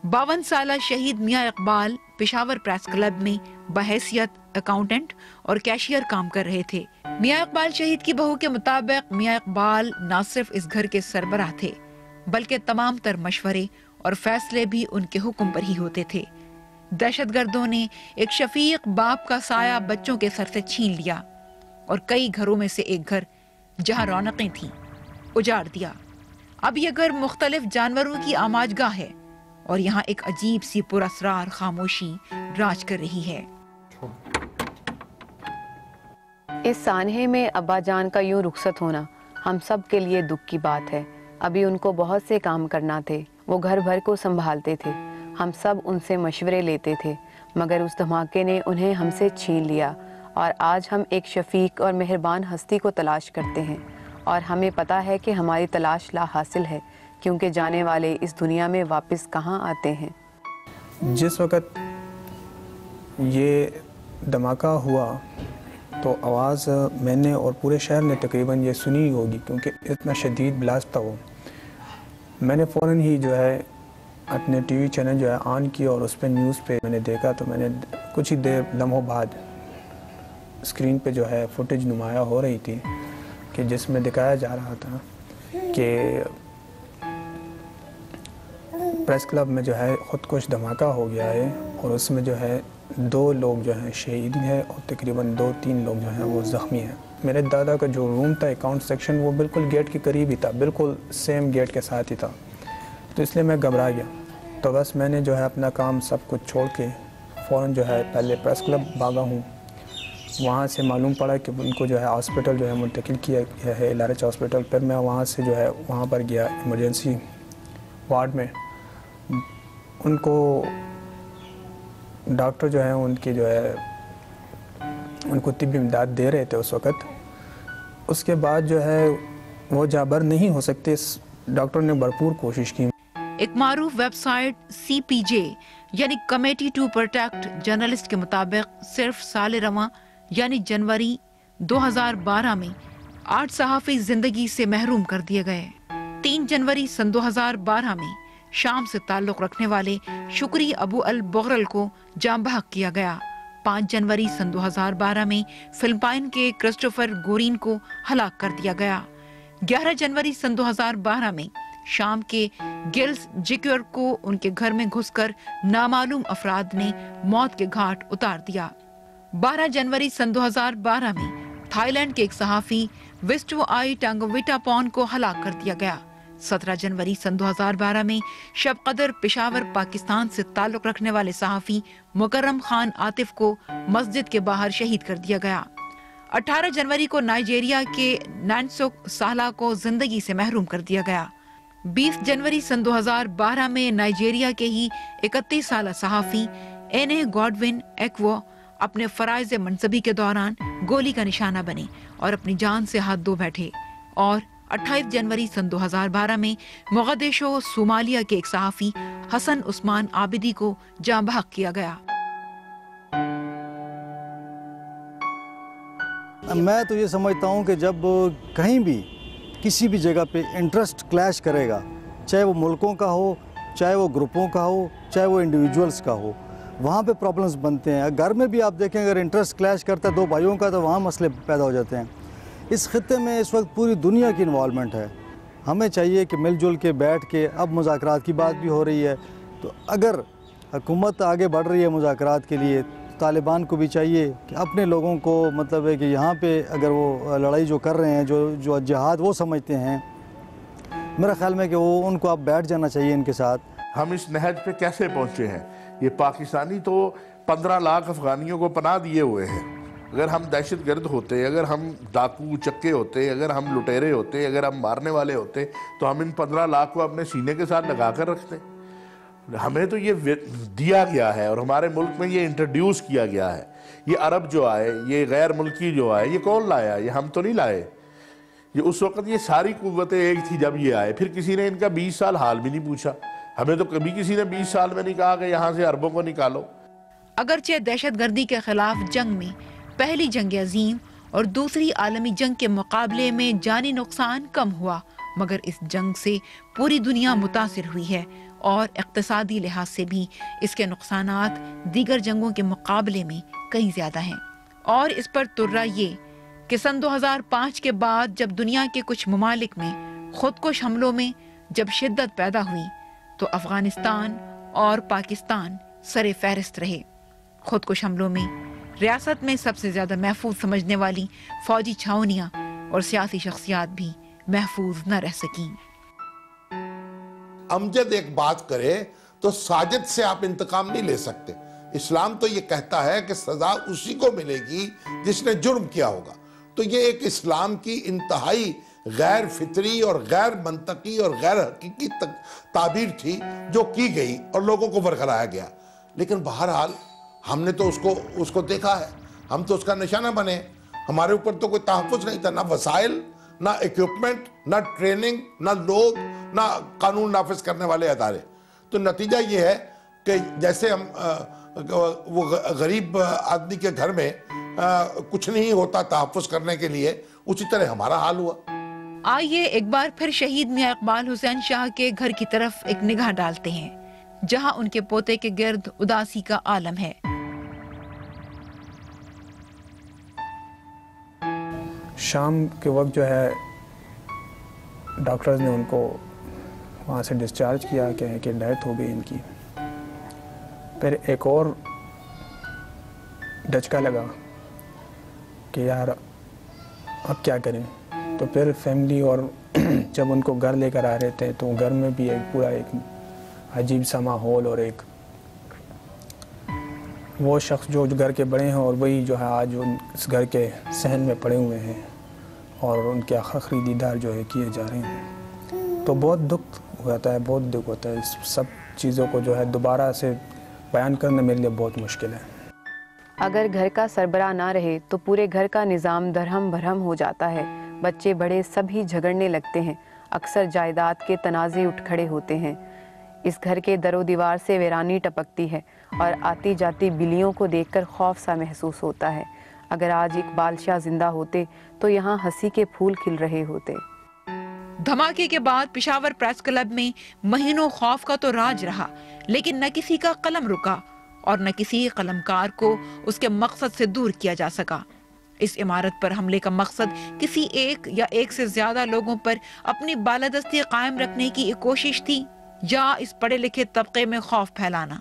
52 سالہ شہید میاں اقبال پشاور پریس کلب میں بحیثیت اکاؤنٹنٹ اور کیشیئر کام کر رہے تھے۔ میاں اقبال شہید کی بہو کے مطابق میاں اقبال نہ صرف اس گھر کے سربراہ تھے بلکہ تمام تر مشورے اور فیصلے بھی ان کے حکم پر ہی ہوتے تھے۔ دہشت گردوں نے ایک شفیق باپ کا سایہ بچوں کے سر سے چھین لیا اور کئی گھروں میں سے ایک گھر جہاں رونقیں تھیں اجاڑ دیا۔ اب یہ گھر مختلف جانوروں کی آماج گاہ ہے اور یہاں ایک عجیب سی پراسرار خاموشی راج کر رہی ہے۔ اس سانحے میں ابا جان کا یوں رخصت ہونا ہم سب کے لیے دکھ کی بات ہے۔ ابھی ان کو بہت سے کام کرنا تھے، وہ گھر بھر کو سنبھالتے تھے، ہم سب ان سے مشورے لیتے تھے، مگر اس دھماکے نے انہیں ہم سے چھین لیا اور آج ہم ایک شفیق اور مہربان ہستی کو تلاش کرتے ہیں اور ہمیں پتہ ہے کہ ہماری تلاش لا حاصل ہے کیونکہ جانے والے اس دنیا میں واپس کہاں آتے ہیں۔ جس وقت یہ دھماکہ ہوا تو آواز میں نے اور پورے شہر نے تقریباً یہ سنی ہوگی کیونکہ اتنا شدید بلاسٹ تھا وہ۔ میں نے فوراً ہی جو ہے اپنے ٹی وی چینل جو ہے آن کیا اور اس پہ نیوز پہ میں نے دیکھا تو میں نے کچھ ہی دیر لمحوں بعد اسکرین پہ جو ہے فوٹیج نمایاں ہو رہی تھی کہ جس میں دکھایا جا رہا تھا کہ پریس کلب میں جو ہے خودکش دھماکہ ہو گیا ہے اور اس میں جو ہے 2 لوگ جو ہیں شہید ہیں اور تقریباً 2-3 لوگ جو ہیں وہ زخمی ہیں۔ میرے دادا کا جو روم تھا اکاؤنٹ سیکشن وہ بالکل گیٹ کے قریب ہی تھا، بالکل سیم گیٹ کے ساتھ ہی تھا، تو اس لیے میں گھبرا گیا۔ تو بس میں نے جو ہے اپنا کام سب کچھ چھوڑ کے فوراً جو ہے پہلے پریس کلب بھاگا ہوں۔ وہاں سے معلوم پڑا کہ ان کو جو ہے ہاسپٹل جو ہے منتقل کیا گیا ہے، LRH ہاسپٹل۔ پھر میں وہاں سے جو ہے وہاں پر گیا ایمرجنسی وارڈ میں، ان کو ڈاکٹر جو ہیں ان کی جو ہے ان کو طبی امداد دے رہے تھے اس وقت۔ اس کے بعد جو ہے وہ جابر نہیں ہو سکتے، ڈاکٹر نے بھرپور کوشش کی۔ ایک معروف ویب سائٹ CPJ یعنی کمیٹی ٹو پروٹیکٹ جرنلسٹ کے مطابق صرف سال رواں یعنی جنوری 2012 میں 8 صحافی زندگی سے محروم کر دیے گئے۔ 3 جنوری سن 2012 میں شام سے تعلق رکھنے والے شکری ابو البغرل کو جاں بحق کیا گیا۔ 5 جنوری سن 2012 میں فلپائن کے کرسٹوفر گورین کو ہلاک کر دیا گیا۔ 11 جنوری سن 2012 میں شام کے گلز جیکور کو ان کے گھر میں گھس کر نامعلوم افراد نے موت کے گھاٹ اتار دیا۔ 12 جنوری سن 2012 میں تھائی لینڈ کے ایک صحافی وسٹو آئی ٹانگویٹا پون کو ہلاک کر دیا گیا۔ 17 جنوری سن 2012 میں شب قدر پشاور پاکستان سے تعلق رکھنے والے صحافی مکرم خان عاطف کو مسجد کے باہر شہید کر دیا گیا۔ 18 جنوری کو نائجیریا کے نانسوک سالا کو زندگی سے محروم کر دیا گیا۔ 20 جنوری سن 2012 میں نائجیریا کے ہی 31 سالہ صحافی اینے گوڈون ایکوو اپنے فرائض منصبی کے دوران گولی کا نشانہ بنے اور اپنی جان سے ہاتھ دھو بیٹھے۔ اور 28 جنوری سن 2012 میں مغدیشو صومالیہ کے ایک صحافی حسن عثمان عابدی کو جاں بحق کیا گیا۔ میں تو یہ سمجھتا ہوں کہ جب کہیں بھی کسی بھی جگہ پہ انٹرسٹ کلیش کرے گا، چاہے وہ ملکوں کا ہو، چاہے وہ گروپوں کا ہو، چاہے وہ انڈیویجولز کا ہو، وہاں پہ پرابلمز بنتے ہیں۔ گھر میں بھی آپ دیکھیں اگر انٹرسٹ کلیش کرتا ہے 2 بھائیوں کا تو وہاں مسئلے پیدا ہو جاتے ہیں۔ اس خطے میں اس وقت پوری دنیا کی انوالومنٹ ہے، ہمیں چاہیے کہ مل جل کے بیٹھ کے، اب مذاکرات کی بات بھی ہو رہی ہے، تو اگر حکومت آگے بڑھ رہی ہے مذاکرات کے لیے، طالبان کو بھی چاہیے کہ اپنے لوگوں کو مطلب ہے کہ یہاں پہ اگر وہ لڑائی جو کر رہے ہیں، جو جہاد وہ سمجھتے ہیں، میرا خیال میں کہ وہ ان کو اب بیٹھ جانا چاہیے ان کے ساتھ۔ ہم اس نہج پہ کیسے پہنچے ہیں؟ یہ پاکستانی تو 15 لاکھ افغانیوں کو پناہ دیے ہوئے ہیں۔ اگر ہم دہشت گرد ہوتے، اگر ہم ڈاکو چکے ہوتے، اگر ہم لٹیرے ہوتے، اگر ہم مارنے والے ہوتے تو ہم ان 15 لاکھ کو اپنے سینے کے ساتھ لگا کر رکھتے۔ ہمیں تو یہ دیا گیا ہے اور ہمارے ملک میں یہ انٹروڈیوس کیا گیا ہے۔ یہ عرب جو آئے، یہ غیر ملکی جو آئے، یہ کون لایا؟ یہ ہم تو نہیں لائے۔ یہ اس وقت یہ ساری قوتیں ایک تھی جب یہ آئے، پھر کسی نے ان کا 20 سال حال بھی نہیں پوچھا۔ ہمیں تو کبھی کسی نے 20 سال میں نہیں کہا کہ یہاں سے عربوں کو نکالو۔ اگرچہ دہشت گردی کے خلاف جنگ میں پہلی جنگ عظیم اور دوسری عالمی جنگ کے مقابلے میں جانی نقصان کم ہوا، مگر اس جنگ سے پوری دنیا متاثر ہوئی ہے اور اقتصادی لحاظ سے بھی اس کے نقصانات دیگر جنگوں کے مقابلے میں کئی زیادہ ہیں۔ اور اس پر ترا یہ کہ سن 2005 کے بعد جب دنیا کے کچھ ممالک میں خودکش حملوں میں جب شدت پیدا ہوئی تو افغانستان اور پاکستان سر فہرست رہے۔ خودکش حملوں میں ریاست میں سب سے زیادہ محفوظ سمجھنے والی فوجی چھاونیاں اور سیاسی شخصیات بھی محفوظ نہ رہ سکیں۔ امجد ایک بات کرے تو ساجد سے آپ انتقام نہیں لے سکتے۔ اسلام تو یہ کہتا ہے کہ سزا اسی کو ملے گی جس نے جرم کیا ہوگا۔ تو یہ ایک اسلام کی انتہائی غیر فطری اور غیر منطقی اور غیر حقیقی تعبیر تھی جو کی گئی اور لوگوں کو ورغلایا گیا۔ لیکن بہرحال ہم نے تو اس کو دیکھا ہے، ہم تو اس کا نشانہ بنے۔ ہمارے اوپر تو کوئی تحفظ نہیں تھا، نہ وسائل، نہ ایکوپمنٹ، نہ ٹریننگ، نہ لوگ، نہ قانون نافذ کرنے والے ادارے۔ تو نتیجہ یہ ہے کہ جیسے ہم وہ غریب آدمی کے گھر میں کچھ نہیں ہوتا تحفظ کرنے کے لیے، اسی طرح ہمارا حال ہوا۔ آئیے ایک بار پھر شہید میاں اقبال حسین شاہ کے گھر کی طرف ایک نگاہ ڈالتے ہیں جہاں ان کے پوتے کے گرد اداسی کا عالم ہے۔ شام کے وقت جو ہے ڈاکٹرز نے ان کو وہاں سے ڈسچارج کیا کہ ڈیتھ ہو گئی ان کی۔ پھر ایک اور ڈچکا لگا کہ یار اب کیا کریں۔ تو پھر فیملی اور جب ان کو گھر لے کر آ رہے تھے تو گھر میں بھی ایک پورا ایک عجیب سا ماحول، اور ایک وہ شخص جو گھر کے بڑے ہیں اور وہی جو ہے آج اس گھر کے صحن میں پڑے ہوئے ہیں اور ان کے آخری دیدار جو ہے کیے جا رہے ہیں۔ تو بہت دکھ ہوتا ہے، بہت دکھ ہوتا ہے۔ اس سب چیزوں کو جو ہے دوبارہ سے بیان کرنا میرے لیے بہت مشکل ہے۔ اگر گھر کا سربراہ نہ رہے تو پورے گھر کا نظام درہم برہم ہو جاتا ہے۔ بچے بڑے سب ہی جھگڑنے لگتے ہیں، اکثر جائیداد کے تنازع اٹھ کھڑے ہوتے ہیں۔ اس گھر کے در و دیوار سے ویرانی ٹپکتی ہے اور آتی جاتی بلیوں کو دیکھ کر خوف سا محسوس ہوتا ہے۔ اگر آج اقبال شاہ زندہ ہوتے تو یہاں ہنسی کے پھول کھل رہے ہوتے۔ دھماکے کے بعد پشاور پریس کلب میں مہینوں خوف کا تو راج رہا، لیکن نہ کسی کا قلم رکا اور نہ کسی قلمکار کو اس کے مقصد سے دور کیا جا سکا۔ اس عمارت پر حملے کا مقصد کسی ایک یا ایک سے زیادہ لوگوں پر اپنی بالادستی قائم رکھنے کی ایک کوشش تھی یا اس پڑھے لکھے طبقے میں خوف پھیلانا؟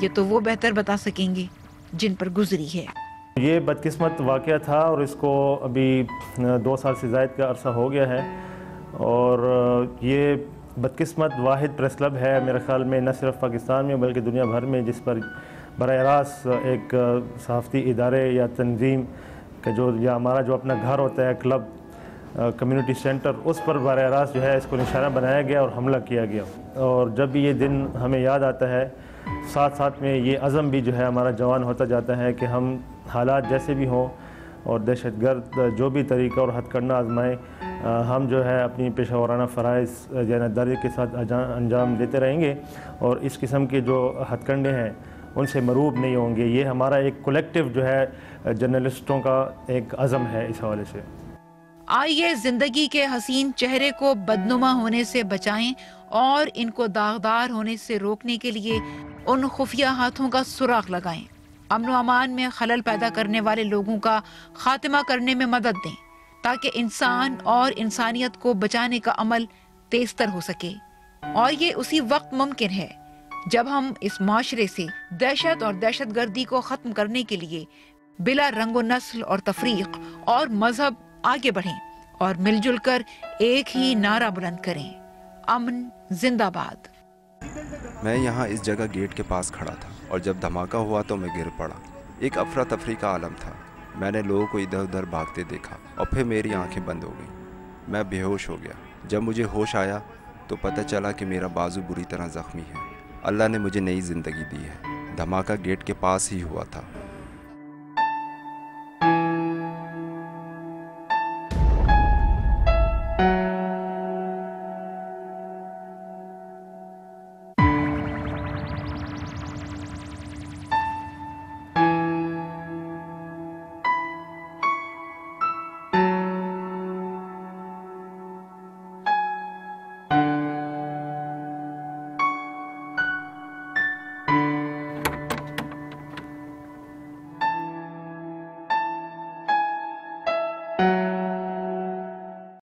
یہ تو وہ بہتر بتا سکیں گے جن پر گزری ہے۔ یہ بدقسمت واقعہ تھا اور اس کو ابھی 2 سال سے زائد کا عرصہ ہو گیا ہے، اور یہ بدقسمت واحد پریس کلب ہے میرے خیال میں، نہ صرف پاکستان میں بلکہ دنیا بھر میں، جس پر براہ راست ایک صحافتی ادارے یا تنظیم کا یا ہمارا جو اپنا گھر ہوتا ہے، کلب، کمیونٹی سینٹر، اس پر براہ راست جو ہے اس کو نشانہ بنایا گیا اور حملہ کیا گیا۔ اور جب بھی یہ دن ہمیں یاد آتا ہے، ساتھ ساتھ میں یہ عزم بھی جو ہے ہمارا جوان ہوتا جاتا ہے کہ ہم حالات جیسے بھی ہوں اور دہشت گرد جو بھی طریقہ اور ہتھ کرنا آزمائیں، ہم جو ہے اپنی پیشہ ورانہ فرائض جانبداری کے ساتھ انجام دیتے رہیں گے اور اس قسم کے جو ہتھ کنڈے ہیں ان سے مروب نہیں ہوں گے۔ یہ ہمارا ایک کولیکٹیو جو ہے جرنلسٹوں کا ایک عزم ہے اس حوالے سے۔ آئیے زندگی کے حسین چہرے کو بدنما ہونے سے بچائیں اور ان کو داغدار ہونے سے روکنے کے لیے ان خفیہ ہاتھوں کا سراغ لگائیں۔ امن و امان میں خلل پیدا کرنے والے لوگوں کا خاتمہ کرنے میں مدد دیں تاکہ انسان اور انسانیت کو بچانے کا عمل تیز تر ہو سکے۔ اور یہ اسی وقت ممکن ہے جب ہم اس معاشرے سے دہشت اور دہشت گردی کو ختم کرنے کے لیے بلا رنگ و نسل اور تفریق اور مذہب آگے بڑھیں اور مل جل کر ایک ہی نعرہ بلند کریں، امن زندہ باد۔ میں یہاں اس جگہ گیٹ کے پاس کھڑا تھا اور جب دھماکہ ہوا تو میں گر پڑا۔ ایک افراتفری کا عالم تھا۔ میں نے لوگوں کو ادھر ادھر بھاگتے دیکھا اور پھر میری آنکھیں بند ہو گئیں۔ میں بے ہوش ہو گیا۔ جب مجھے ہوش آیا تو پتہ چلا کہ میرا بازو بری طرح زخمی ہے۔ اللہ نے مجھے نئی زندگی دی ہے۔ دھماکہ گیٹ کے پاس ہی ہوا تھا۔